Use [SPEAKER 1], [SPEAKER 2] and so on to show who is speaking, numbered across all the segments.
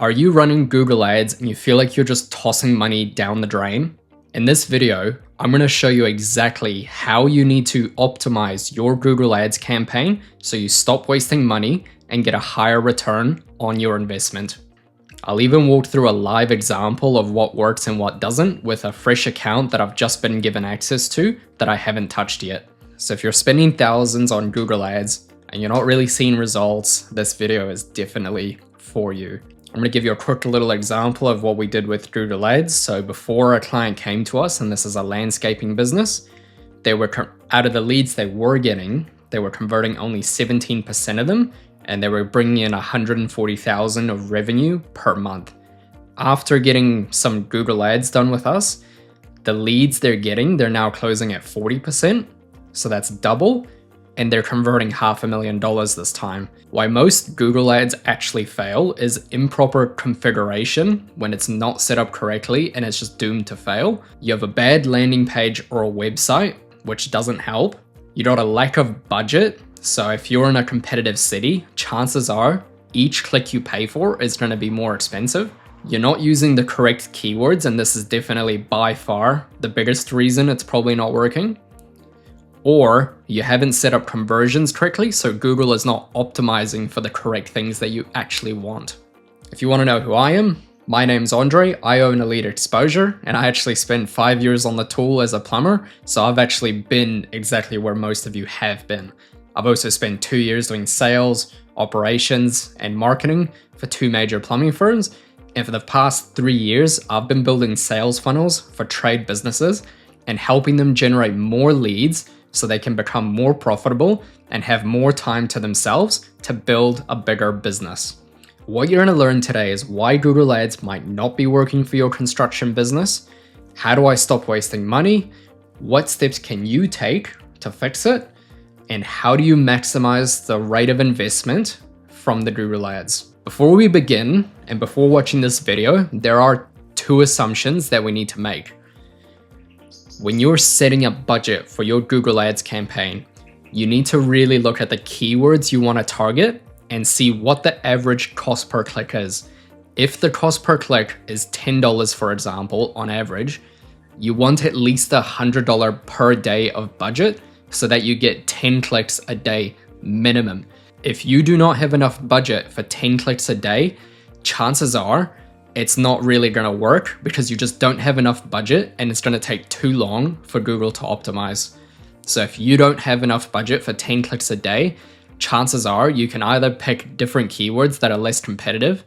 [SPEAKER 1] Are you running Google Ads and you feel like you're just tossing money down the drain? In this video, I'm going to show you exactly how you need to optimize your Google Ads campaign so you stop wasting money and get a higher return on your investment. I'll even walk through a live example of what works and what doesn't with a fresh account that I've just been given access to that I haven't touched yet. So if you're spending thousands on Google Ads and you're not really seeing results, this video is definitely for you. I'm going to give you a quick little example of what we did with Google Ads. So before a client came to us, and this is a landscaping business, they were out of the leads they were getting, they were converting only 17% of them, and they were bringing in 140,000 of revenue per month. After getting some Google Ads done with us, the leads they're getting, they're now closing at 40%. So that's double. And they're converting $500,000 this time. Why most Google Ads actually fail is improper configuration when it's not set up correctly and it's just doomed to fail. You have a bad landing page or a website, which doesn't help. You got a lack of budget. So if you're in a competitive city, chances are each click you pay for is going to be more expensive. You're not using the correct keywords, and this is definitely by far the biggest reason it's probably not working. Or you haven't set up conversions correctly, so Google is not optimizing for the correct things that you actually want. If you want to know who I am, my name's Andrei, I own Elite Exposure, and I actually spent 5 years on the tool as a plumber, so I've actually been exactly where most of you have been. I've also spent 2 years doing sales, operations, and marketing for 2 major plumbing firms, and for the past 3 years, I've been building sales funnels for trade businesses and helping them generate more leads so they can become more profitable and have more time to themselves to build a bigger business. What you're going to learn today is why Google Ads might not be working for your construction business, how do I stop wasting money, what steps can you take to fix it, and how do you maximize the rate of investment from the Google Ads. Before we begin, and before watching this video, there are 2 assumptions that we need to make. When you're setting a budget for your Google Ads campaign, you need to really look at the keywords you want to target and see what the average cost per click is. If the cost per click is $10, for example, on average, you want at least $100 per day of budget so that you get 10 clicks a day minimum. If you do not have enough budget for 10 clicks a day, chances are it's not really going to work because you just don't have enough budget and it's going to take too long for Google to optimize. So if you don't have enough budget for 10 clicks a day, chances are you can either pick different keywords that are less competitive,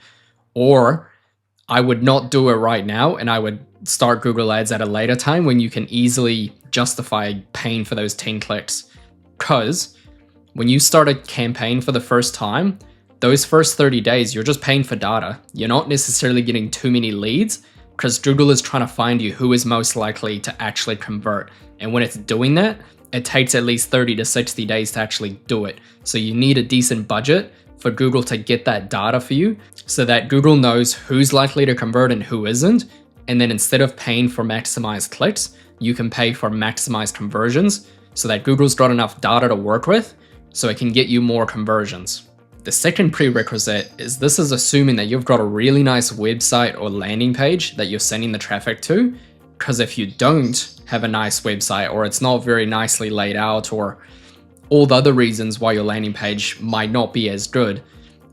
[SPEAKER 1] or I would not do it right now and I would start Google Ads at a later time when you can easily justify paying for those 10 clicks. Because when you start a campaign for the first time, those first 30 days, you're just paying for data. You're not necessarily getting too many leads because Google is trying to find you who is most likely to actually convert. And when it's doing that, it takes at least 30 to 60 days to actually do it. So you need a decent budget for Google to get that data for you so that Google knows who's likely to convert and who isn't. And then instead of paying for maximized clicks, you can pay for maximized conversions so that Google's got enough data to work with so it can get you more conversions. The second prerequisite is this is assuming that you've got a really nice website or landing page that you're sending the traffic to, because if you don't have a nice website or it's not very nicely laid out or all the other reasons why your landing page might not be as good,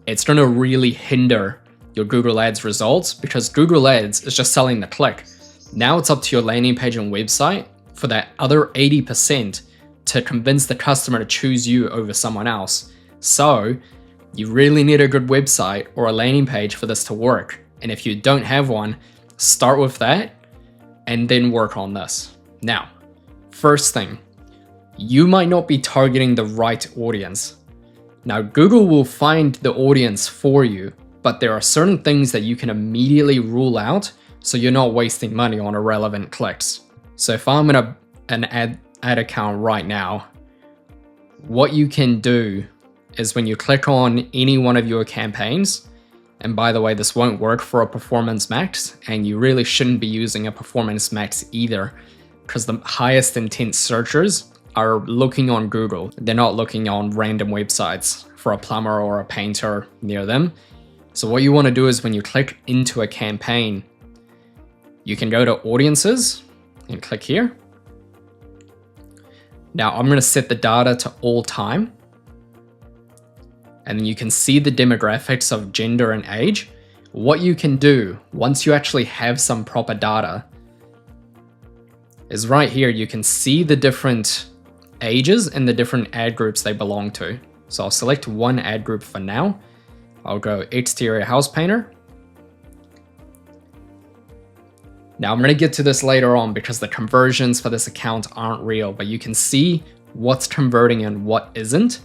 [SPEAKER 1] it's going to really hinder your Google Ads results because Google Ads is just selling the click. Now it's up to your landing page and website for that other 80% to convince the customer to choose you over someone else. So you really need a good website or a landing page for this to work. And if you don't have one, start with that and then work on this. Now, first thing, you might not be targeting the right audience. Now, Google will find the audience for you, but there are certain things that you can immediately rule out so you're not wasting money on irrelevant clicks. So if I'm in an ad account right now, what you can do is when you click on any one of your campaigns, and by the way, this won't work for a Performance Max, and you really shouldn't be using a Performance Max either, because the highest intent searchers are looking on Google. They're not looking on random websites for a plumber or a painter near them. So what you want to do is when you click into a campaign, you can go to audiences and click here. Now I'm going to set the data to all time. And then you can see the demographics of gender and age. What you can do once you actually have some proper data is right here, you can see the different ages and the different ad groups they belong to. So I'll select one ad group for now. I'll go exterior house painter. Now I'm going to get to this later on because the conversions for this account aren't real, but you can see what's converting and what isn't.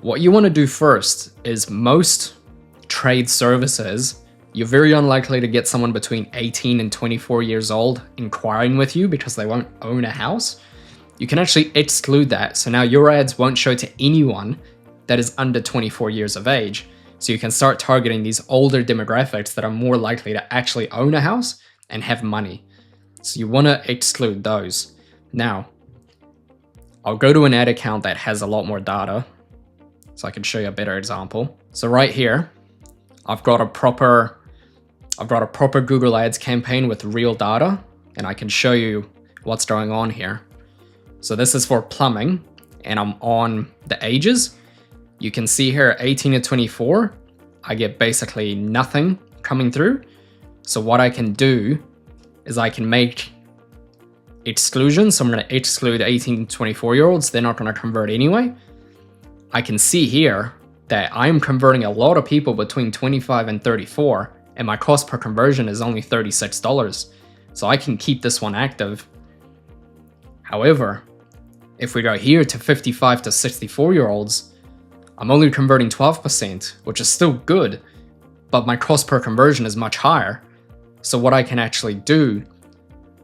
[SPEAKER 1] What you want to do first is most trade services, you're very unlikely to get someone between 18 and 24 years old inquiring with you because they won't own a house. You can actually exclude that. So now your ads won't show to anyone that is under 24 years of age. So you can start targeting these older demographics that are more likely to actually own a house and have money. So you want to exclude those. Now, I'll go to an ad account that has a lot more data so I can show you a better example. So right here, I've got a proper Google Ads campaign with real data, and I can show you what's going on here. So this is for plumbing, and I'm on the ages. You can see here 18 to 24, I get basically nothing coming through. So what I can do is I can make exclusions. So I'm going to exclude 18 to 24 year olds. They're not going to convert anyway. I can see here that I'm converting a lot of people between 25 and 34, and my cost per conversion is only $36. So I can keep this one active. However, if we go here to 55 to 64 year olds, I'm only converting 12%, which is still good, but my cost per conversion is much higher. So what I can actually do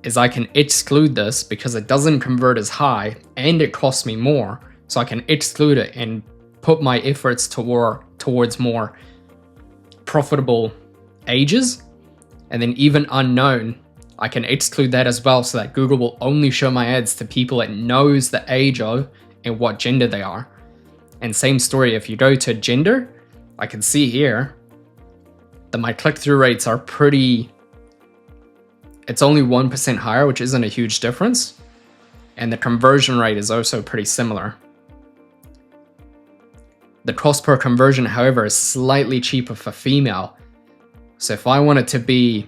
[SPEAKER 1] is I can exclude this because it doesn't convert as high and it costs me more. So I can exclude it and put my efforts towards more profitable ages. And then even unknown, I can exclude that as well so that Google will only show my ads to people it knows the age of and what gender they are. And same story, if you go to gender, I can see here that my click-through rates are it's only 1% higher, which isn't a huge difference. And the conversion rate is also pretty similar. The cost per conversion, however, is slightly cheaper for female. So if I wanted to be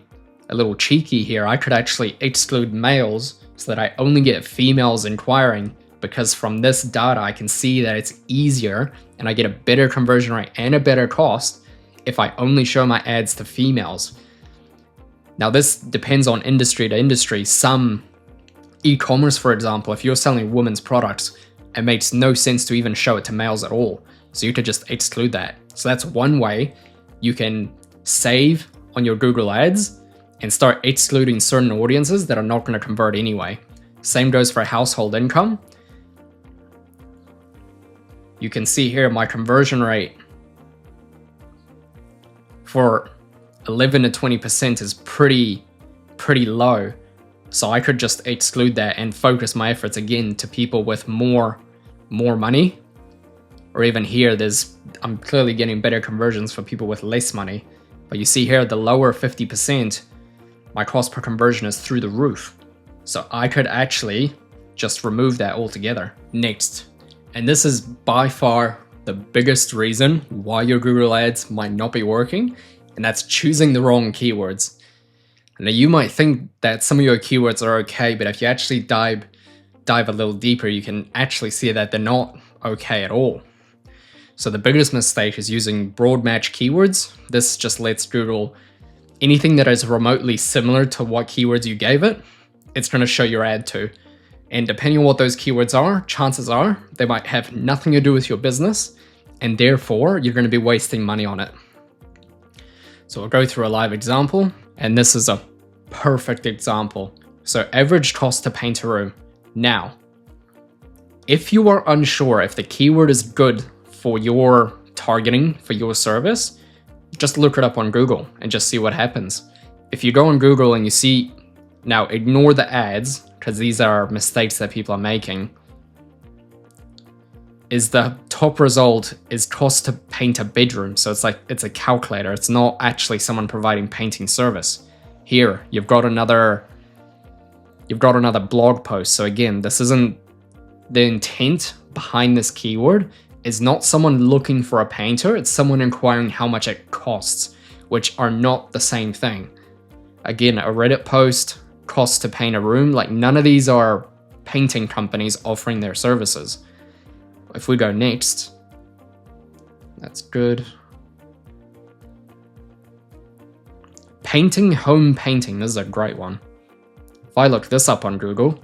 [SPEAKER 1] a little cheeky here, I could actually exclude males so that I only get females inquiring, because from this data, I can see that it's easier and I get a better conversion rate and a better cost if I only show my ads to females. Now, this depends on industry to industry. Some e-commerce, for example, if you're selling women's products, it makes no sense to even show it to males at all. So you could just exclude that. So that's one way you can save on your Google Ads and start excluding certain audiences that are not going to convert anyway. Same goes for household income. You can see here my conversion rate for 11 to 20% is pretty low. So I could just exclude that and focus my efforts again to people with more money. Or even here, I'm clearly getting better conversions for people with less money. But you see here, the lower 50%, my cost per conversion is through the roof. So I could actually just remove that altogether. Next, and this is by far the biggest reason why your Google Ads might not be working, and that's choosing the wrong keywords. Now you might think that some of your keywords are okay, but if you actually dive a little deeper, you can actually see that they're not okay at all. So the biggest mistake is using broad match keywords. This just lets Google, anything that is remotely similar to what keywords you gave it, it's going to show your ad to. And depending on what those keywords are, chances are they might have nothing to do with your business, and therefore you're going to be wasting money on it. So we'll go through a live example, and this is a perfect example. So average cost to paint a room. Now, if you are unsure if the keyword is good for your targeting for your service, just look it up on Google and just see what happens. If you go on Google and you see, now ignore the ads because these are mistakes that people are making. is the top result is cost to paint a bedroom. So it's like, it's a calculator. It's not actually someone providing painting service. Here, you've got another blog post. So again, this isn't the intent behind this keyword is not someone looking for a painter. It's someone inquiring how much it costs, which are not the same thing. Again, a Reddit post, cost to paint a room, like none of these are painting companies offering their services. If we go next, that's good. Painting, home painting, this is a great one. If I look this up on Google,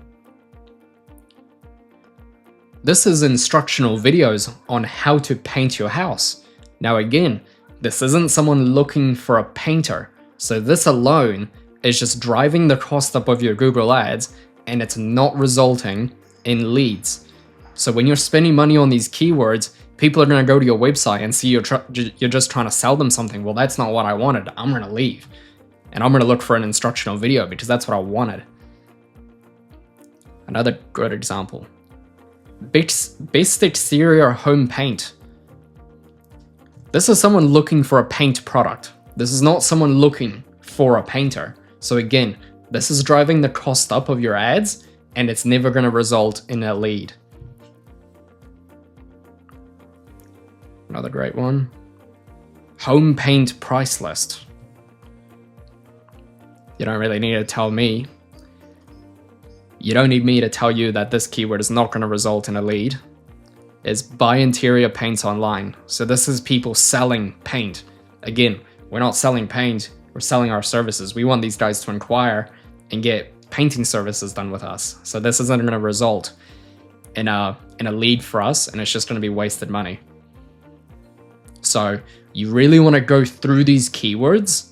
[SPEAKER 1] this is instructional videos on how to paint your house. Now again, this isn't someone looking for a painter. So this alone is just driving the cost up of your Google ads, and it's not resulting in leads. So when you're spending money on these keywords, people are going to go to your website and see you're just trying to sell them something. Well, that's not what I wanted. I'm going to leave. And I'm going to look for an instructional video because that's what I wanted. Another good example. Best exterior home paint. This is someone looking for a paint product. This is not someone looking for a painter. So again, this is driving the cost up of your ads, and it's never going to result in a lead. Another great one. Home paint price list. You don't really need to tell me. You don't need me to tell you that this keyword is not going to result in a lead. It's buy interior paints online. So this is people selling paint. Again, we're not selling paint, we're selling our services. We want these guys to inquire and get painting services done with us. So this isn't going to result in a lead for us, and it's just going to be wasted money. So you really want to go through these keywords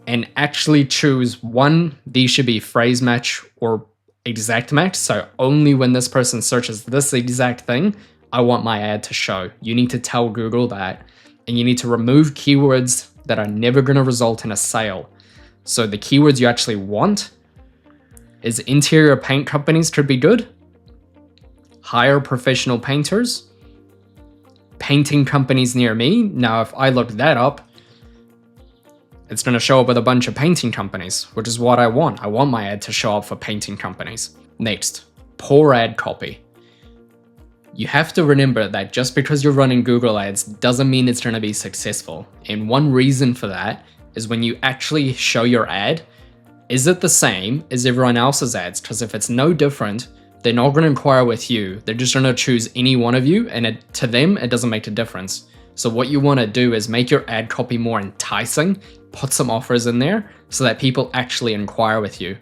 [SPEAKER 1] and actually choose one. These should be phrase match or exact match. So only when this person searches this exact thing, I want my ad to show. You need to tell Google that, and you need to remove keywords that are never going to result in a sale. So the keywords you actually want is interior paint companies could be good, hire professional painters, painting companies near me. Now, if I look that up, it's going to show up with a bunch of painting companies, which is what I want. I want my ad to show up for painting companies. Next, poor ad copy. You have to remember that just because you're running Google ads doesn't mean it's going to be successful. And one reason for that is when you actually show your ad, is it the same as everyone else's ads? Because if it's no different, they're not going to inquire with you. They're just going to choose any one of you, and to them, it doesn't make a difference. So what you want to do is make your ad copy more enticing, put some offers in there so that people actually inquire with you.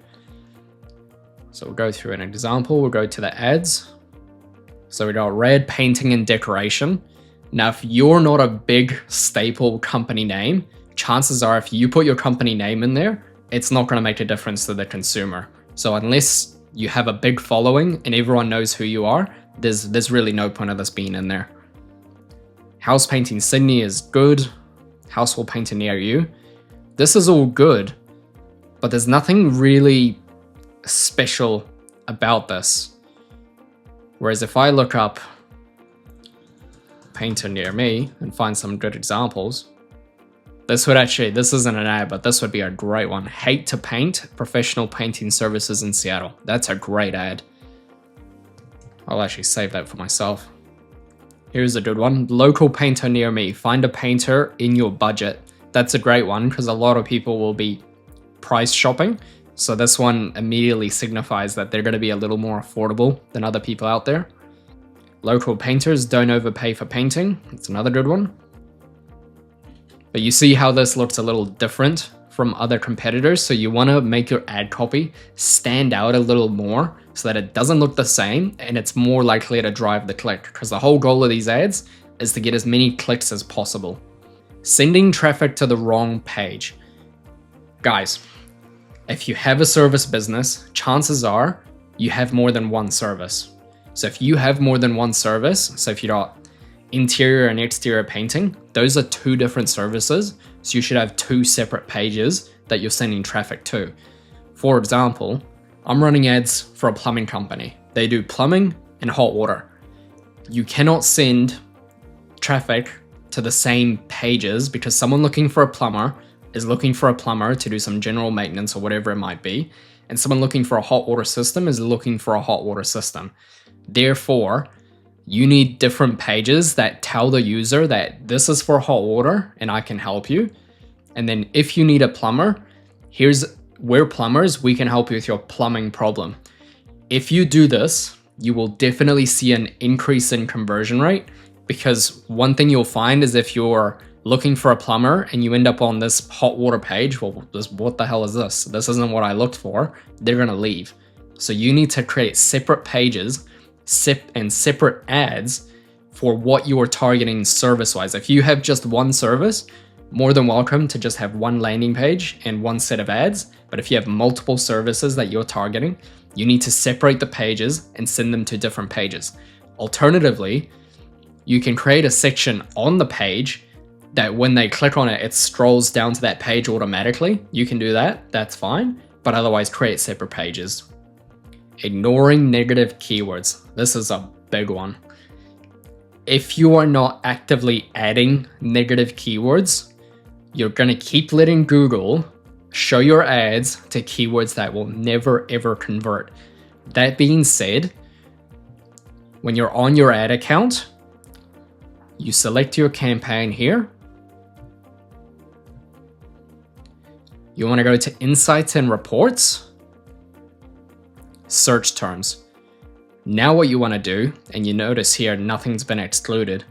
[SPEAKER 1] So we'll go through an example. We'll go to the ads. So we got red, painting, and decoration. Now, if you're not a big staple company name, chances are if you put your company name in there, it's not going to make a difference to the consumer. So unless you have a big following and everyone knows who you are, there's really no point of this being in there. House painting Sydney is good. House will paint near you. This is all good, but there's nothing really special about this. Whereas if I look up painter near me and find some good examples, this isn't an ad, but this would be a great one. Hate to paint, professional painting services in Seattle. That's a great ad. I'll actually save that for myself. Here's a good one. Local painter near me. Find a painter in your budget. That's a great one because a lot of people will be price shopping. So this one immediately signifies that they're going to be a little more affordable than other people out there. Local painters don't overpay for painting. It's another good one. But you see how this looks a little different from other competitors. So you want to make your ad copy stand out a little more so that it doesn't look the same and it's more likely to drive the click, because the whole goal of these ads is to get as many clicks as possible. Sending traffic to the wrong page. Guys, if you have a service business, chances are you have more than one service. So if you have more than one service, so if you got interior and exterior painting, those are two different services. So you should have two separate pages that you're sending traffic to. For example, I'm running ads for a plumbing company. They do plumbing and hot water. You cannot send traffic to the same pages because someone looking for a plumber is looking for a plumber to do some general maintenance or whatever it might be, and someone looking for a hot water system is looking for a hot water system. Therefore, you need different pages that tell the user that this is for hot water and I can help you. And then if you need a plumber, we're plumbers, we can help you with your plumbing problem. If you do this, you will definitely see an increase in conversion rate, because one thing you'll find is if you're looking for a plumber and you end up on this hot water page, well, what the hell is this? This isn't what I looked for. They're gonna leave. So you need to create separate pages and separate ads for what you are targeting service-wise. If you have just one service, more than welcome to just have one landing page and one set of ads. But if you have multiple services that you're targeting, you need to separate the pages and send them to different pages. Alternatively, you can create a section on the page that when they click on it, it scrolls down to that page automatically. You can do that, that's fine, but otherwise create separate pages. Ignoring negative keywords. This is a big one. If you are not actively adding negative keywords, you're gonna keep letting Google show your ads to keywords that will never ever convert. That being said, when you're on your ad account, you select your campaign here. You wanna go to Insights and Reports, Search Terms. Now what you wanna do, and you notice here nothing's been excluded.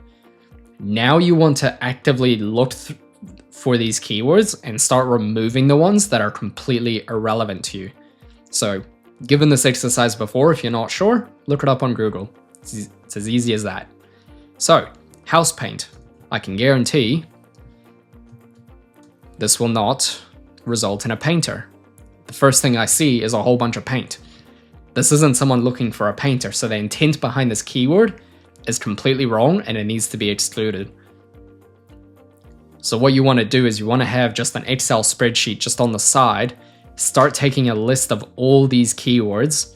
[SPEAKER 1] Now you want to actively look for these keywords and start removing the ones that are completely irrelevant to you. So given this exercise before, if you're not sure, look it up on Google. It's as easy as that. So house paint, I can guarantee this will not result in a painter. The first thing I see is a whole bunch of paint. This isn't someone looking for a painter, so the intent behind this keyword is completely wrong and it needs to be excluded. So what you want to do is you want to have just an Excel spreadsheet just on the side, start taking a list of all these keywords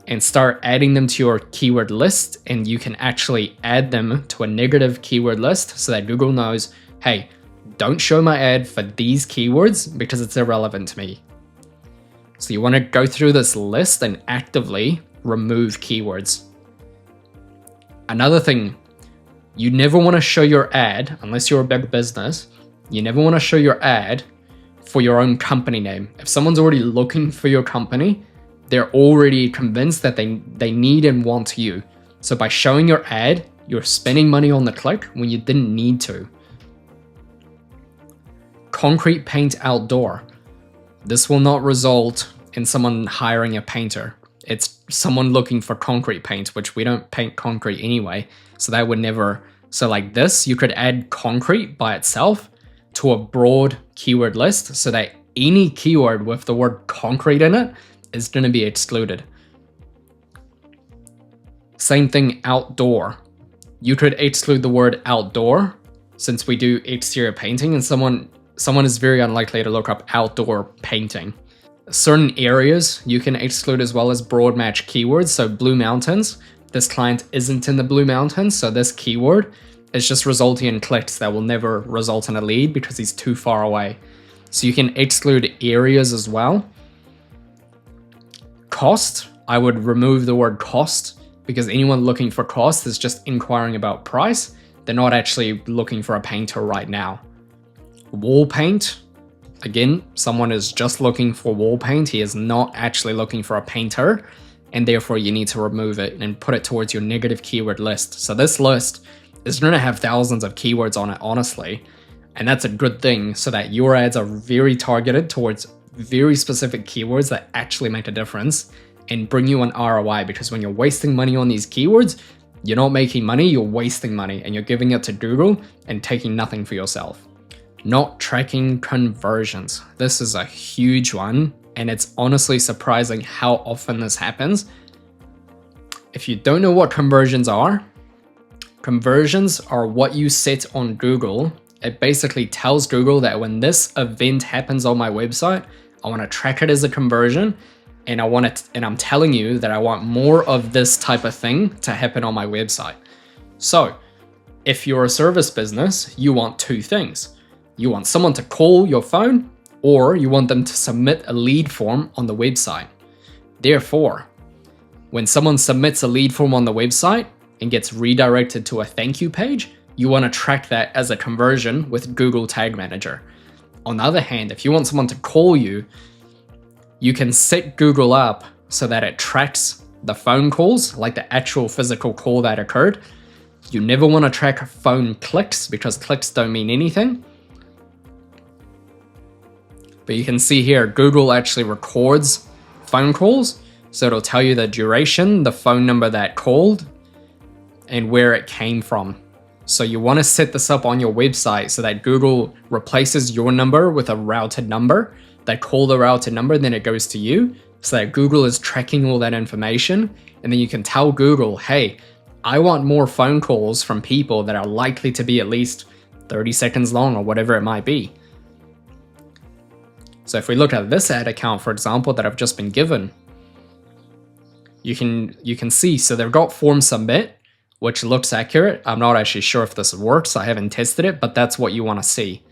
[SPEAKER 1] and start adding them to your keyword list, and you can actually add them to a negative keyword list so that Google knows, hey, don't show my ad for these keywords because it's irrelevant to me. So you want to go through this list and actively remove keywords. Another thing, you never want to show your ad, unless you're a big business, you never want to show your ad for your own company name. If someone's already looking for your company, they're already convinced that they need and want you. So by showing your ad, you're spending money on the click when you didn't need to. Concrete paint outdoor. This will not result in someone hiring a painter. It's someone looking for concrete paint, which we don't paint concrete anyway. So that would never, so like this, you could add concrete by itself to a broad keyword list so that any keyword with the word concrete in it is going to be excluded. Same thing outdoor. You could exclude the word outdoor since we do exterior painting, and someone is very unlikely to look up outdoor painting. Certain areas you can exclude as well as broad match keywords. So Blue Mountains, this client isn't in the Blue Mountains, so this keyword is just resulting in clicks that will never result in a lead because he's too far away. So you can exclude areas as well. Cost, I would remove the word cost because anyone looking for cost is just inquiring about price. They're not actually looking for a painter right now. Wall paint, again, someone is just looking for wall paint. He is not actually looking for a painter, and therefore you need to remove it and put it towards your negative keyword list. So this list is going to have thousands of keywords on it, honestly, and that's a good thing so that your ads are very targeted towards very specific keywords that actually make a difference and bring you an ROI, because when you're wasting money on these keywords, you're not making money, you're wasting money, and you're giving it to Google and taking nothing for yourself. Not tracking conversions. This is a huge one, and it's honestly surprising how often this happens. If you don't know what conversions are what you set on Google. It basically tells Google that when this event happens on my website, I want to track it as a conversion, and I'm telling you that I want more of this type of thing to happen on my website. So if you're a service business, you want two things. You want someone to call your phone, or you want them to submit a lead form on the website. Therefore, when someone submits a lead form on the website and gets redirected to a thank you page, you want to track that as a conversion with Google Tag Manager. On the other hand, if you want someone to call you, you can set Google up so that it tracks the phone calls, like the actual physical call that occurred. You never want to track phone clicks because clicks don't mean anything. But you can see here, Google actually records phone calls. So it'll tell you the duration, the phone number that called, and where it came from. So you want to set this up on your website so that Google replaces your number with a routed number. They call the routed number, then it goes to you. So that Google is tracking all that information. And then you can tell Google, hey, I want more phone calls from people that are likely to be at least 30 seconds long or whatever it might be. So if we look at this ad account, for example, that I've just been given, you can see, so they've got form submit, which looks accurate. I'm not actually sure if this works. I haven't tested it, but that's what you want to see.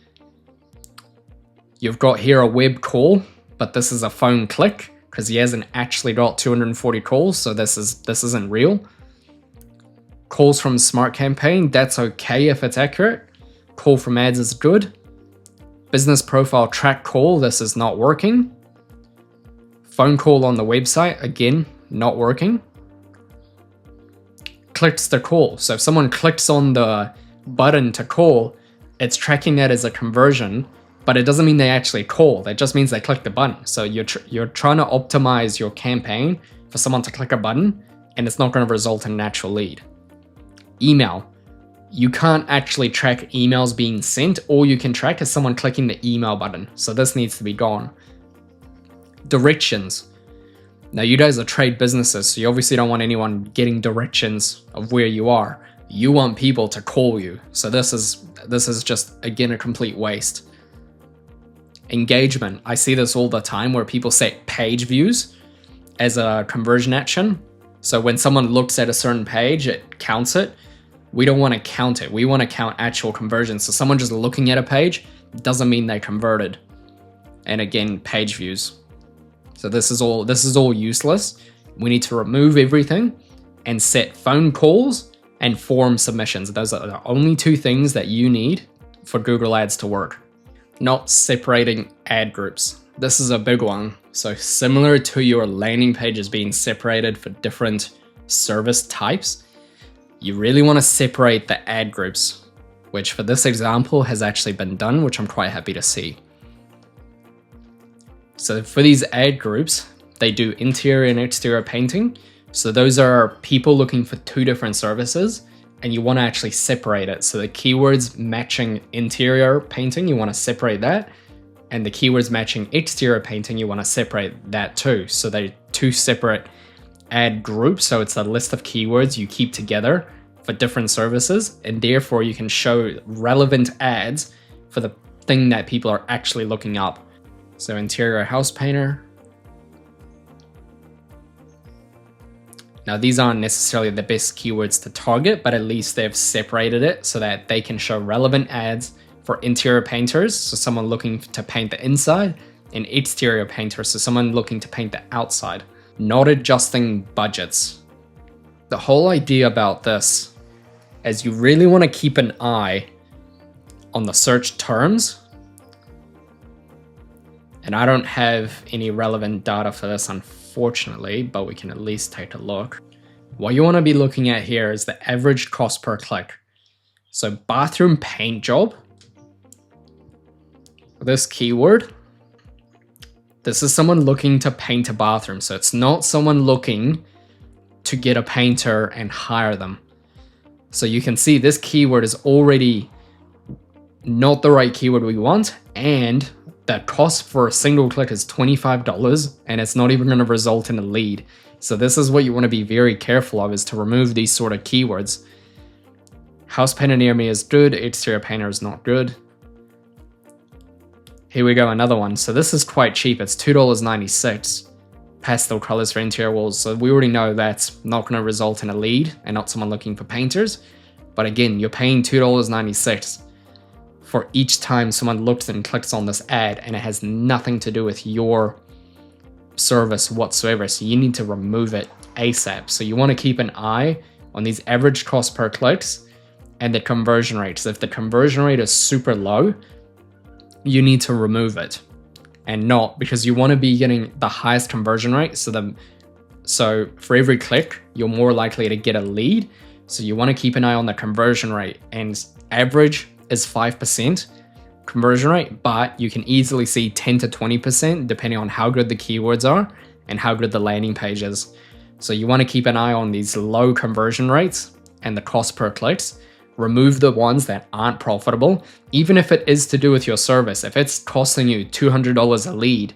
[SPEAKER 1] You've got here a web call, but this is a phone click because he hasn't actually got 240 calls, so this isn't real. Calls from Smart Campaign, that's okay if it's accurate. Call from ads is good. Business profile track call, this is not working. Phone call on the website, again, not working. Clicks to call. So if someone clicks on the button to call, it's tracking that as a conversion, but it doesn't mean they actually call. That just means they click the button. So you're trying to optimize your campaign for someone to click a button, and it's not going to result in an actual lead. Email. You can't actually track emails being sent. All you can track is someone clicking the email button. So this needs to be gone. Directions. Now you guys are trade businesses, so you obviously don't want anyone getting directions of where you are. You want people to call you. So this is just, again, a complete waste. Engagement. I see this all the time where people set page views as a conversion action. So when someone looks at a certain page, it counts it. We don't want to count it. We want to count actual conversions. So someone just looking at a page doesn't mean they converted. And again, page views. So this is all useless. We need to remove everything and set phone calls and form submissions. Those are the only two things that you need for Google Ads to work. Not separating ad groups. This is a big one. So similar to your landing pages being separated for different service types, you really want to separate the ad groups, which for this example has actually been done, which I'm quite happy to see. So for these ad groups, they do interior and exterior painting. So those are people looking for two different services, and you want to actually separate it. So the keywords matching interior painting, you want to separate that. And the keywords matching exterior painting, you want to separate that too. So they're two separate ad groups. So it's a list of keywords you keep together for different services, and therefore you can show relevant ads for the thing that people are actually looking up. So interior house painter. Now these aren't necessarily the best keywords to target, but at least they've separated it so that they can show relevant ads for interior painters, so someone looking to paint the inside, and exterior painters, so someone looking to paint the outside. Not adjusting budgets. The whole idea about this is you really want to keep an eye on the search terms. And I don't have any relevant data for this, unfortunately, but we can at least take a look. What you want to be looking at here is the average cost per click. So bathroom paint job, this keyword, this is someone looking to paint a bathroom. So it's not someone looking to get a painter and hire them. So you can see this keyword is already not the right keyword we want, and that cost for a single click is $25, and it's not even going to result in a lead. So this is what you want to be very careful of, is to remove these sort of keywords. House painter near me is good, exterior painter is not good. Here we go, another one. So this is quite cheap, it's $2.96. Pastel colors for interior walls. So we already know that's not going to result in a lead and not someone looking for painters. But again, you're paying $2.96 for each time someone looks and clicks on this ad, and it has nothing to do with your service whatsoever. So you need to remove it ASAP. So you want to keep an eye on these average cost per clicks and the conversion rate. So if the conversion rate is super low, you need to remove it, and not, because you want to be getting the highest conversion rate. So for every click, you're more likely to get a lead. So you want to keep an eye on the conversion rate, and average is 5% conversion rate, but you can easily see 10 to 20% depending on how good the keywords are and how good the landing page is. So you want to keep an eye on these low conversion rates and the cost per clicks. Remove the ones that aren't profitable, even if it is to do with your service. If it's costing you $200 a lead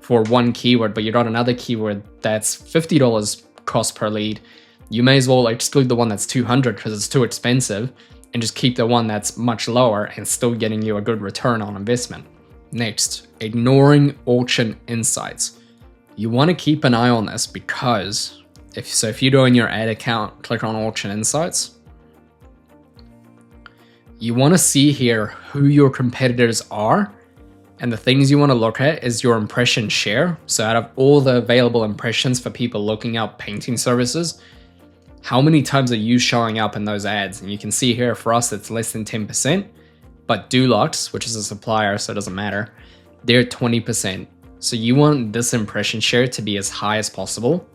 [SPEAKER 1] for one keyword, but you got another keyword that's $50 cost per lead, you may as well exclude the one that's $200 because it's too expensive, and just keep the one that's much lower and still getting you a good return on investment. Next, ignoring auction insights. You want to keep an eye on this, because if you go in your ad account, click on auction insights, you want to see here who your competitors are, and the things you want to look at is your impression share. So out of all the available impressions for people looking up painting services, how many times are you showing up in those ads? And you can see here for us, it's less than 10%, but Dulux, which is a supplier, so it doesn't matter, they're 20%. So you want this impression share to be as high as possible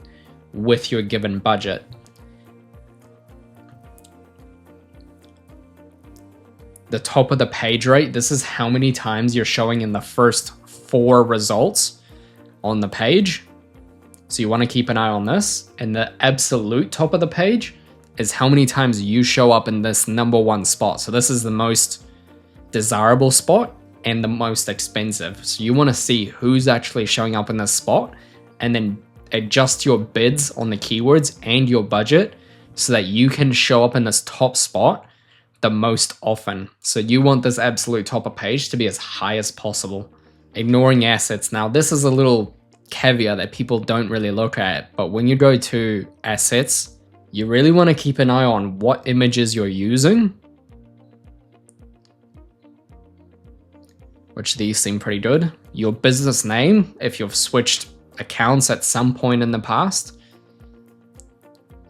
[SPEAKER 1] with your given budget. The top of the page rate, this is how many times you're showing in the first 4 results on the page. So you want to keep an eye on this. And the absolute top of the page is how many times you show up in this #1 spot. So this is the most desirable spot and the most expensive. So you want to see who's actually showing up in this spot, and then adjust your bids on the keywords and your budget so that you can show up in this top spot the most often. So you want this absolute top of page to be as high as possible. Ignoring assets. Now this is a little caveat that people don't really look at, but when you go to assets, you really want to keep an eye on what images you're using, which these seem pretty good. Your business name, if you've switched accounts at some point in the past.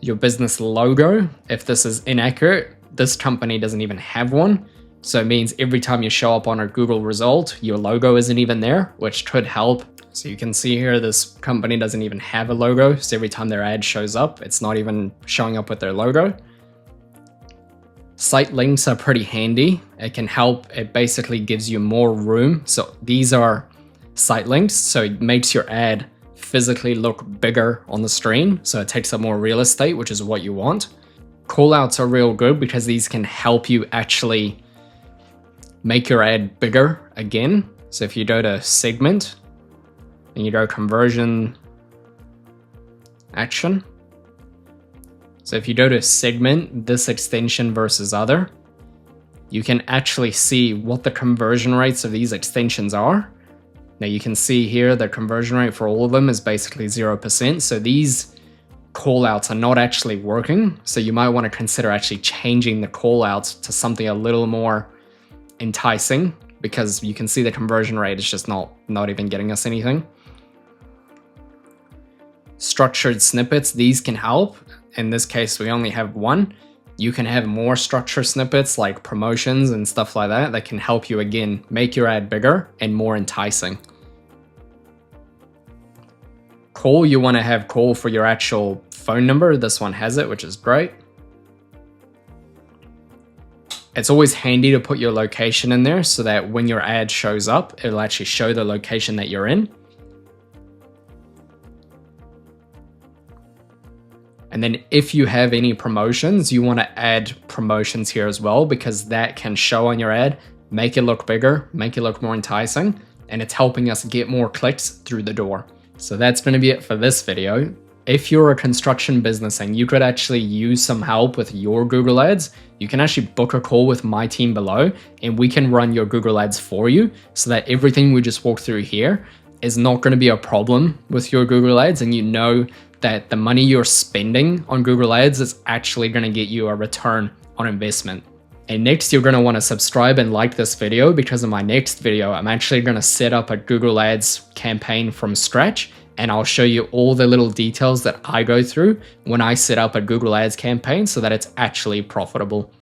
[SPEAKER 1] Your business logo, if this is inaccurate, this company doesn't even have one. So it means every time you show up on a Google result, your logo isn't even there, which could help. So you can see here, this company doesn't even have a logo. So every time their ad shows up, it's not even showing up with their logo. Site links are pretty handy. It can help. It basically gives you more room. So these are site links. So it makes your ad physically look bigger on the screen. So it takes up more real estate, which is what you want. Callouts are real good because these can help you actually make your ad bigger again. So if you go to segment and you go conversion action. So if you go to segment this extension versus other, you can actually see what the conversion rates of these extensions are. Now you can see here the conversion rate for all of them is basically 0%. So these callouts are not actually working. So you might want to consider actually changing the callouts to something a little more enticing, because you can see the conversion rate is just not even getting us anything. Structured snippets, these can help. In this case, we only have one. You can have more structured snippets like promotions and stuff like that that can help you, again, make your ad bigger and more enticing. Call, you want to have call for your actual phone number. This one has it, which is great. It's always handy to put your location in there so that when your ad shows up, it'll actually show the location that you're in. And then if you have any promotions, you want to add promotions here as well, because that can show on your ad, make it look bigger, make it look more enticing, and it's helping us get more clicks through the door. So that's going to be it for this video. If you're a construction business and you could actually use some help with your Google Ads, you can actually book a call with my team below and we can run your Google Ads for you so that everything we just walked through here is not going to be a problem with your Google Ads, and you know that the money you're spending on Google Ads is actually going to get you a return on investment. And next, you're going to want to subscribe and like this video, because in my next video, I'm actually going to set up a Google Ads campaign from scratch, and I'll show you all the little details that I go through when I set up a Google Ads campaign so that it's actually profitable.